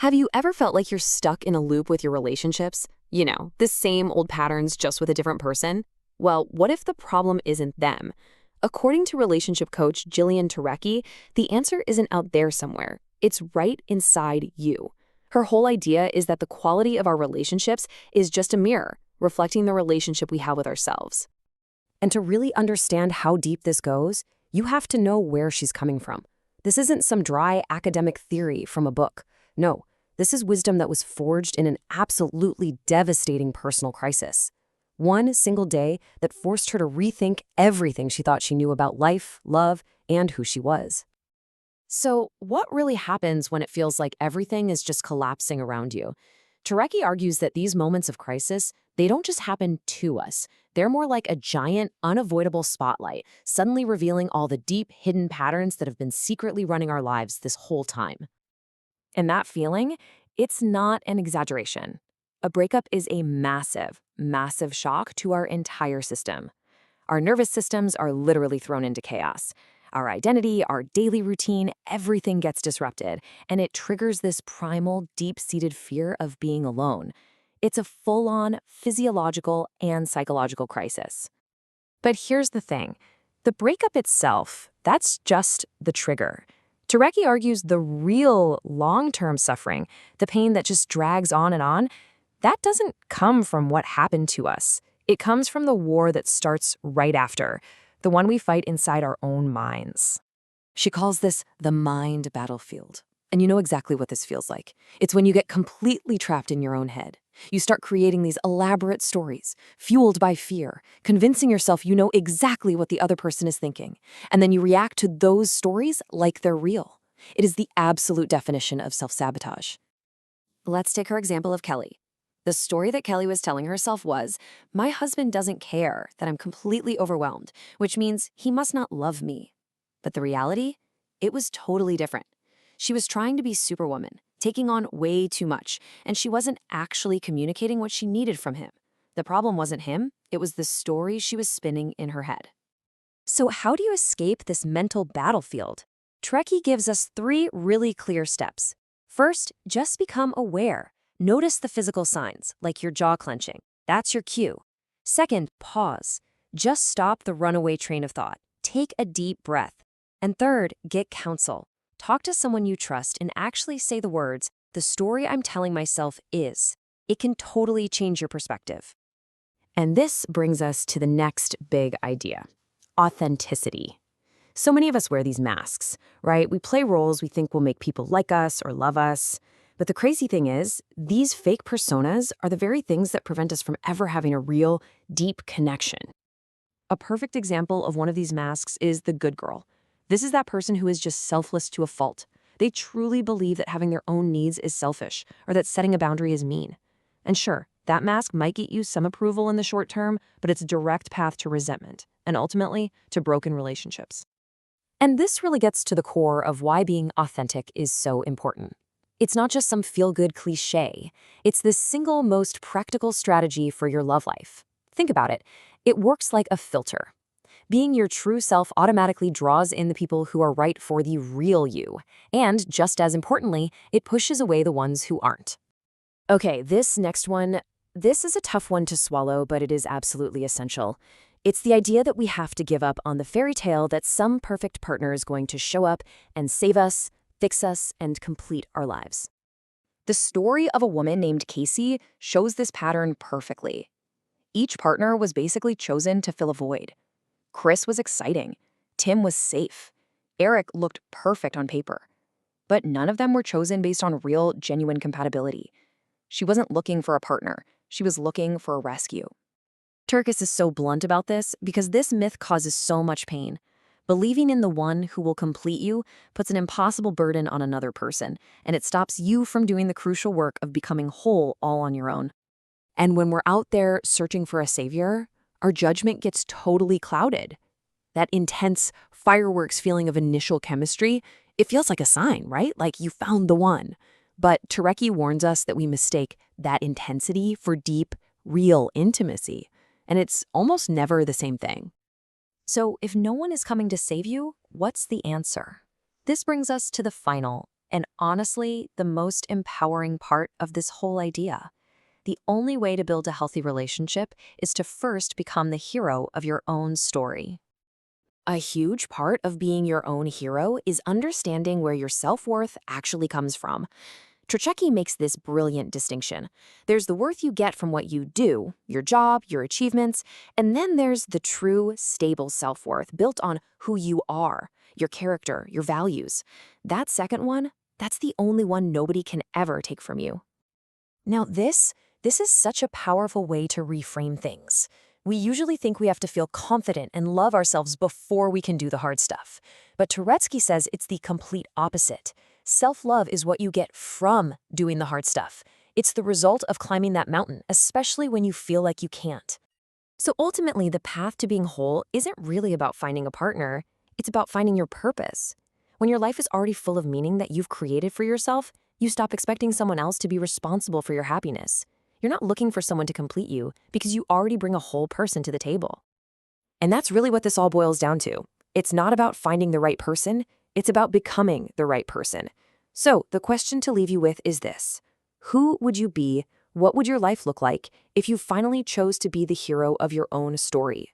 Have you ever felt like you're stuck in a loop with your relationships? You know, the same old patterns just with a different person? Well, what if the problem isn't them? According to relationship coach Jillian Turecki, the answer isn't out there somewhere. It's right inside you. Her whole idea is that the quality of our relationships is just a mirror, reflecting the relationship we have with ourselves. And to really understand how deep this goes, you have to know where she's coming from. This isn't some dry academic theory from a book. No, this is wisdom that was forged in an absolutely devastating personal crisis. One single day that forced her to rethink everything she thought she knew about life, love, and who she was. So, what really happens when it feels like everything is just collapsing around you? Turecki argues that these moments of crisis, they don't just happen to us. They're more like a giant, unavoidable spotlight, suddenly revealing all the deep, hidden patterns that have been secretly running our lives this whole time. And that feeling, it's not an exaggeration. A breakup is a massive, massive shock to our entire system. Our nervous systems are literally thrown into chaos. Our identity, our daily routine, everything gets disrupted, and it triggers this primal, deep-seated fear of being alone. It's a full-on physiological and psychological crisis. But here's the thing. The breakup itself, that's just the trigger. Turecki argues the real long-term suffering, the pain that just drags on, that doesn't come from what happened to us. It comes from the war that starts right after, the one we fight inside our own minds. She calls this the mind battlefield. And you know exactly what this feels like. It's when you get completely trapped in your own head. You start creating these elaborate stories, fueled by fear, convincing yourself you know exactly what the other person is thinking. And then you react to those stories like they're real. It is the absolute definition of self-sabotage. Let's take her example of Kelly. The story that Kelly was telling herself was, my husband doesn't care that I'm completely overwhelmed, which means he must not love me. But the reality? It was totally different. She was trying to be Superwoman, taking on way too much, and she wasn't actually communicating what she needed from him. The problem wasn't him, it was the story she was spinning in her head. So how do you escape this mental battlefield? Turecki gives us 3 really clear steps. First, just become aware. Notice the physical signs, like your jaw clenching. That's your cue. Second, pause. Just stop the runaway train of thought. Take a deep breath. And third, get counsel. Talk to someone you trust and actually say the words, the story I'm telling myself is. It can totally change your perspective. And this brings us to the next big idea, authenticity. So many of us wear these masks, right? We play roles we think will make people like us or love us. But the crazy thing is, these fake personas are the very things that prevent us from ever having a real, deep connection. A perfect example of one of these masks is the good girl. This is that person who is just selfless to a fault. They truly believe that having their own needs is selfish, or that setting a boundary is mean. And sure, that mask might get you some approval in the short term, but it's a direct path to resentment, and ultimately, to broken relationships. And this really gets to the core of why being authentic is so important. It's not just some feel-good cliche. It's the single most practical strategy for your love life. Think about it. It works like a filter. Being your true self automatically draws in the people who are right for the real you. And just as importantly, it pushes away the ones who aren't. Okay, this next one, this is a tough one to swallow, but it is absolutely essential. It's the idea that we have to give up on the fairy tale that some perfect partner is going to show up and save us, fix us, and complete our lives. The story of a woman named Casey shows this pattern perfectly. Each partner was basically chosen to fill a void. Chris was exciting. Tim was safe. Eric looked perfect on paper. But none of them were chosen based on real, genuine compatibility. She wasn't looking for a partner. She was looking for a rescue. Turkis is so blunt about this because this myth causes so much pain. Believing in the one who will complete you puts an impossible burden on another person, and it stops you from doing the crucial work of becoming whole all on your own. And when we're out there searching for a savior, our judgment gets totally clouded. That intense fireworks feeling of initial chemistry, it feels like a sign, right? Like you found the one. But Turecki warns us that we mistake that intensity for deep, real intimacy. And it's almost never the same thing. So if no one is coming to save you, what's the answer? This brings us to the final and honestly, the most empowering part of this whole idea. The only way to build a healthy relationship is to first become the hero of your own story. A huge part of being your own hero is understanding where your self-worth actually comes from. Troceki makes this brilliant distinction. There's the worth you get from what you do, your job, your achievements, and then there's the true, stable self-worth built on who you are, your character, your values. That second one, that's the only one nobody can ever take from you. Now this is such a powerful way to reframe things. We usually think we have to feel confident and love ourselves before we can do the hard stuff. But Turetsky says it's the complete opposite. Self-love is what you get from doing the hard stuff. It's the result of climbing that mountain, especially when you feel like you can't. So ultimately, the path to being whole isn't really about finding a partner. It's about finding your purpose. When your life is already full of meaning that you've created for yourself, you stop expecting someone else to be responsible for your happiness. You're not looking for someone to complete you because you already bring a whole person to the table. And that's really what this all boils down to. It's not about finding the right person, it's about becoming the right person. So the question to leave you with is this: who would you be? What would your life look like if you finally chose to be the hero of your own story?